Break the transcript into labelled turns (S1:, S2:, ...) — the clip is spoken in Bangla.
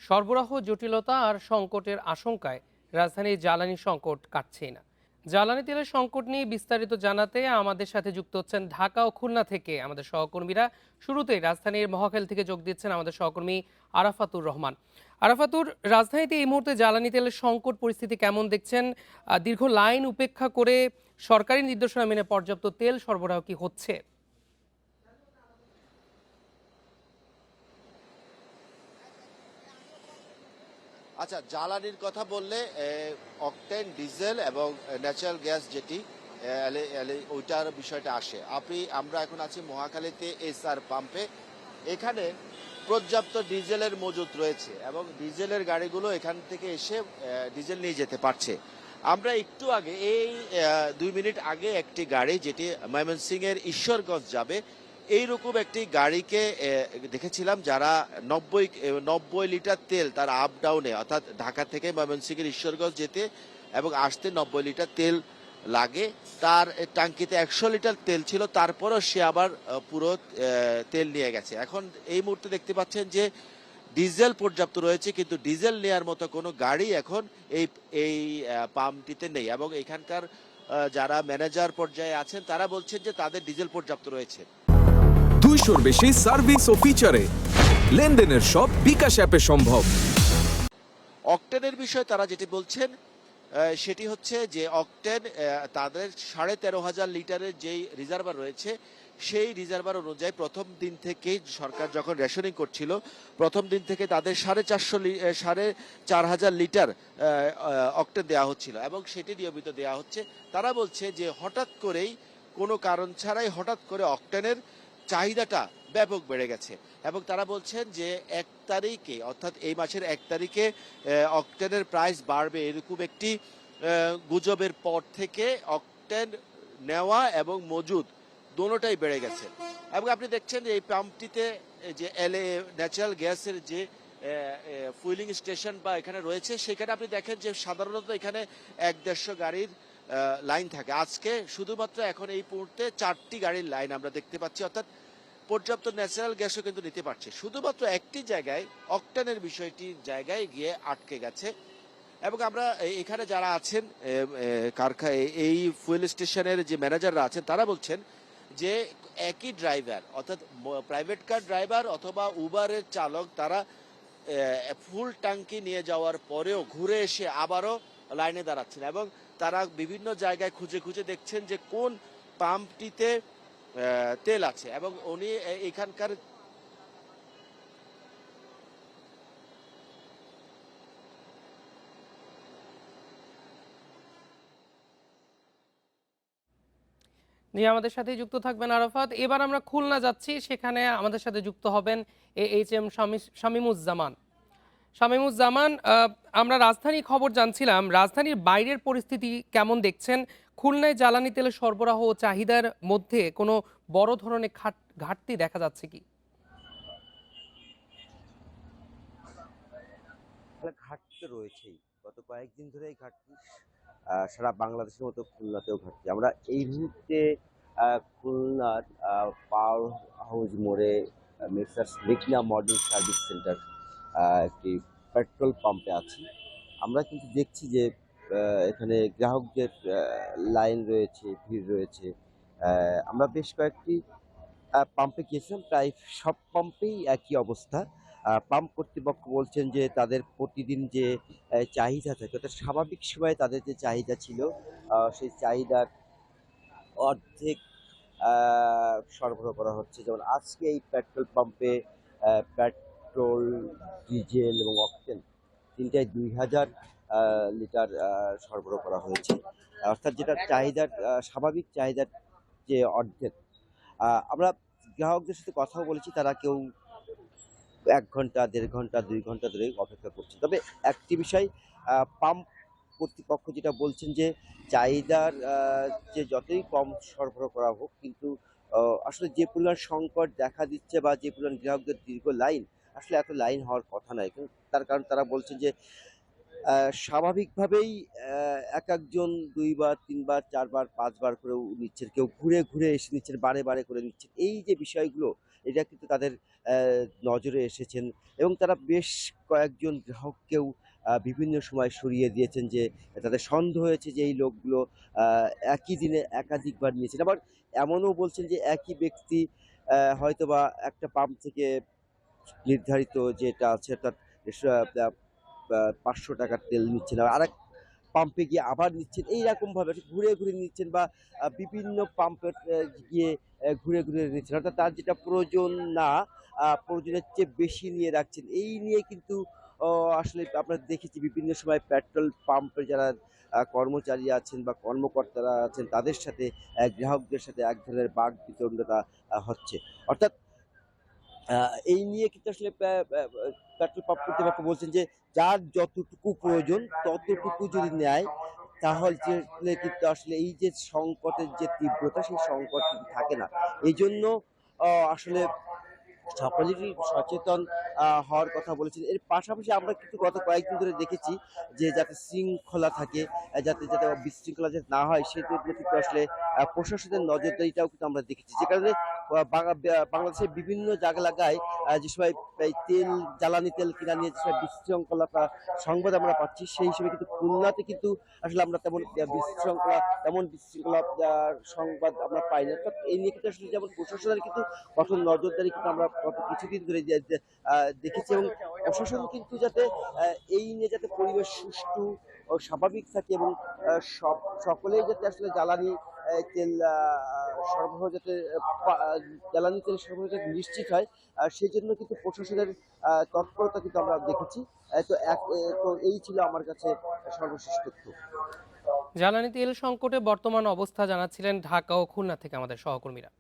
S1: সরবরাহ জটিলতা আর সংকটের আশঙ্কায় রাজধানীর জ্বালানি সংকট কাটছেই না। জ্বালানি তেলের সংকট নিয়ে বিস্তারিত জানাতে আমাদের সাথে যুক্ত হচ্ছেন ঢাকা ও খুলনা থেকে আমাদের সহকর্মীরা। শুরুতেই রাজধানীর মহাখাল থেকে যোগ দিচ্ছেন আমাদের সহকর্মী আরাফাতুর রহমান। আরাফাতুর, রাজধানীতে এই মুহূর্তে জ্বালানি তেলের সংকট পরিস্থিতি কেমন দেখছেন? দীর্ঘ লাইন উপেক্ষা করে সরকারি নির্দেশনা মেনে পর্যাপ্ত তেল সরবরাহ কি হচ্ছে?
S2: আচ্ছা, জ্বালানির কথা বললে অকটেন, ডিজেল এবং ন্যাচারাল গ্যাস যেটি ওইটার বিষয়টা আসে। আমরা এখন আছি মহাখালীতে এসআর পাম্পে। এখানে পর্যাপ্ত ডিজেলের মজুত রয়েছে এবং ডিজেলের গাড়িগুলো এখান থেকে এসে ডিজেল নিয়ে যেতে পারছে। আমরা একটু আগে এই 2 মিনিট আগে একটি গাড়ি যেটি ময়মনসিংহের ঈশ্বরগঞ্জ যাবে এইরকম একটি গাড়িকে দেখেছিলাম, যারা 90 লিটার তেল তার আপ ডাউনে, অর্থাৎ ঢাকা থেকে ময়মনসিংহের ঈশ্বরগঞ্জ যেতে এবং আসতে 90 লিটার তেল লাগে। তার টাঙ্কিতে 100 লিটার তেল ছিল, তারপরও সে আবার পুরো তেল নিয়ে গেছে। এখন এই মুহূর্তে দেখতে পাচ্ছেন যে ডিজেল পর্যাপ্ত রয়েছে, কিন্তু ডিজেল নেয়ার মতো কোনো গাড়ি এখন এই এই পাম্পটিতে নেই এবং এখানকার যারা ম্যানেজার পর্যায়ে আছেন তারা বলছেন যে তাদের ডিজেল পর্যাপ্ত রয়েছে।
S3: 200-র বেশি সার্ভিস ও ফিচারে লেনদেনের সব বিকাশ অ্যাপে সম্ভব।
S2: অকটেনের বিষয়ে তারা যেটি বলছেন সেটি হচ্ছে যে অকটেন তাদের 13,500 লিটারের যেই রিজার্ভার রয়েছে সেই রিজার্ভার অনুযায়ী প্রথম দিন থেকেই সরকার যখন রেশনিং করছিল, প্রথম দিন থেকে তাদের 4,500 লিটার অকটেন দেওয়া হচ্ছিল এবং সেটি নিয়মিত দেওয়া হচ্ছে। তারা বলছে যে হঠাৎ করেই কোনো কারণ ছাড়াই হঠাৎ করে অকটেনের চাহিদাটা ব্যাপক বেড়ে গেছে এবং তারা বলছেন যে 1 তারিখে, অর্থাৎ এই মাসের 1 তারিখে অকটেনের প্রাইস বাড়বে এরকম একটি গুজবের পর থেকে অকটেন নেওয়া এবং মজুদ দোনোটাই বেড়ে গেছে। এবং আপনি দেখছেন যে এই পাম্পটিতে যে ন্যাচারাল গ্যাসের যে ফুয়েলিং স্টেশন বা এখানে রয়েছে, সেখানে আপনি দেখেন যে সাধারণত এখানে 150 গাড়ির লাইন থাকে। আজকে শুধুমাত্র এখন এই মুহূর্তে 4টি গাড়ির লাইন আমরা দেখতে পাচ্ছি, অর্থাৎ পর্যাপ্ত ন্যাচারাল গ্যাসও কিন্তু নিতে পারছে। শুধুমাত্র একটি জায়গায় অকটেনের বিষয়টি জায়গায় গিয়ে আটকে গেছে এবং আমরা এখানে যারা আছেন এই ফুয়েল স্টেশনের যে ম্যানেজাররা আছেন তারা বলছেন যে একই ড্রাইভার, অর্থাৎ প্রাইভেট কার ড্রাইভার অথবা উবারের চালক, তারা ফুল ট্যাঙ্কি নিয়ে যাওয়ার পরেও ঘুরে এসে আবারও লাইনে দাঁড়াচ্ছেন এবং তারা বিভিন্ন জায়গায় খুঁজে খুঁজে দেখছেন যে কোন পাম্পটিতে তেল আছে এবং উনি এখানকার
S1: নিয়ে আমাদের সাথে যুক্ত থাকবেন আরাফাত। এবার আমরা খুলনা যাচ্ছি, সেখানে আমাদের সাথে যুক্ত হবেন AHM শামীমুজ্জামান। শামীমুজ্জামান, আমরা রাজধানী খবর জানছিলাম, রাজধানীর বাইরের পরিস্থিতি কেমন দেখছেন? খুলনায় জ্বালানি তেলের সরবরাহ ও চাহিদার মধ্যে কোনো বড় ধরনের ঘাটতি দেখা যাচ্ছে কি?
S4: ঘাটতি তো রয়েছেই, গত কয়েকদিন ধরে এই ঘাটতি সারা বাংলাদেশের মতো খুলনাতেও ঘাটতি। আমরা এই মুহূর্তে খুলনার পাওয়ার হাউস মোড়ে মেসার্স মেঘনা মডেল সার্ভিস সেন্টার একটি পেট্রোল পাম্পে আছি। আমরা কিন্তু দেখছি যে এখানে গ্রাহকদের লাইন রয়েছে, ভিড় রয়েছে। আমরা বেশ কয়েকটি পাম্পে গিয়েছিলাম, প্রায় সব পাম্পেই একই অবস্থা। পাম্প কর্তৃপক্ষ বলছেন যে তাদের প্রতিদিন যে চাহিদা থাকে, অর্থাৎ স্বাভাবিক সময়ে তাদের যে চাহিদা ছিল সেই চাহিদার অর্ধেক সরবরাহ করা হচ্ছে। যেমন আজকে এই পেট্রোল পাম্পে পেট্রোল, ডিজেল এবং অকটেন তিনটায় 2000 লিটার সরবরাহ করা হয়েছে, অর্থাৎ যেটা চাহিদার স্বাভাবিক চাহিদার যে অর্ধেক। আমরা গ্রাহকদের সাথে কথাও বলেছি, তারা কেউ 1 ঘন্টা, 1.5 ঘন্টা, 2 ঘন্টা ধরে অপেক্ষা করছে। তবে একটি বিষয়, পাম্প কর্তৃপক্ষ যেটা বলছেন যে চাহিদার যে যতই কম সরবরাহ করা হোক, কিন্তু আসলে যে পরিমাণ সংকট দেখা দিচ্ছে বা যে পরিমাণ গ্রাহকদের দীর্ঘ লাইন, আসলে এত লাইন হওয়ার কথা নয়। কিন্তু তার কারণ তারা বলছেন যে স্বাভাবিকভাবেই একেকজন 2 বার, 3 বার, 4 বার, 5 বার করেও নিচ্ছেন। কেউ ঘুরে ঘুরে এসে নিচ্ছেন, বারে বারে করে নিচ্ছেন। এই যে বিষয়গুলো, এটা কিন্তু তাদের নজরে এসেছেন এবং তারা বেশ কয়েকজন গ্রাহককেও বিভিন্ন সময় সরিয়ে দিয়েছেন যে তাদের সন্দেহ হয়েছে যে এই লোকগুলো একই দিনে একাধিকবার নিয়েছেন। আবার এমনও বলছেন যে একই ব্যক্তি হয়তোবা একটা পাম্প থেকে নির্ধারিত যেটা আছে অর্থাৎ ৳৫০০ তেল নিচ্ছেন, আরেক পাম্পে গিয়ে আবার নিচ্ছেন। এইরকমভাবে ঘুরে, ঘুরে নিচ্ছেন বা বিভিন্ন পাম্পে গিয়ে ঘুরে, ঘুরে নিচ্ছেন। অর্থাৎ তার যেটা প্রয়োজন না, প্রয়োজনের চেয়ে বেশি নিয়ে রাখছেন। এই নিয়ে কিন্তু অ আসলে আমরা দেখেছি বিভিন্ন সময় পেট্রোল পাম্পের যারা কর্মচারী আছেন বা কর্মকর্তারা আছেন তাদের সাথে গ্রাহকদের সাথে এক ধরনের বাকবিতণ্ডতা হচ্ছে। অর্থাৎ আ এই নিয়ে কিন্তু আসলে পেট্রোল পাম্প কর্তৃপক্ষ বলছেন যে, যার যতটুকু প্রয়োজন ততটুকু যদি নেয়, তাহলে কিন্তু আসলে এই যে সংকটের যে তীব্রতা, সেই সংকট কিন্তু থাকে না। এইজন্য আসলে সকলেরই সচেতন হওয়ার কথা বলেছেন। এর পাশাপাশি আমরা কিন্তু গত কয়েকদিন ধরে দেখেছি যে যাতে শৃঙ্খলা থাকে, যাতে বিশৃঙ্খলা যাতে না হয় সেজন্য কিন্তু আসলে প্রশাসনের নজরদারিটাও কিন্তু আমরা দেখেছি। যে কারণে বাংলাদেশের বিভিন্ন জায়গায় যে সময় এই জ্বালানি তেল কিনা নিয়ে যে সময় বিশৃঙ্খলতা সংবাদ আমরা পাচ্ছি, সেই হিসেবে কিন্তু খুলনাতে কিন্তু আসলে আমরা তেমন বিশৃঙ্খলা সংবাদ আমরা পাই না। অর্থাৎ এই নিয়ে কিন্তু আসলে যেমন প্রশাসনের কিন্তু কঠোর নজরদারি কিন্তু আমরা গত কিছুদিন ধরে দেখেছি এবং প্রশাসন কিন্তু যাতে এই নিয়ে যাতে পরিবেশ সুষ্ঠু ও স্বাভাবিক থাকে এবং সকলেই যাতে আসলে তেল সরবরাহ যাতে জ্বালানি তেল সরবরাহ যাতে নিশ্চিত হয়, সেজন্য কিন্তু প্রশাসনের তৎপরতা কিন্তু আমরা দেখেছি। তো এই ছিল আমার কাছে সর্বশেষ তথ্য।
S1: জ্বালানি তেল সংকটে বর্তমান অবস্থা জানাচ্ছিলেন ঢাকা ও খুলনা থেকে আমাদের সহকর্মীরা।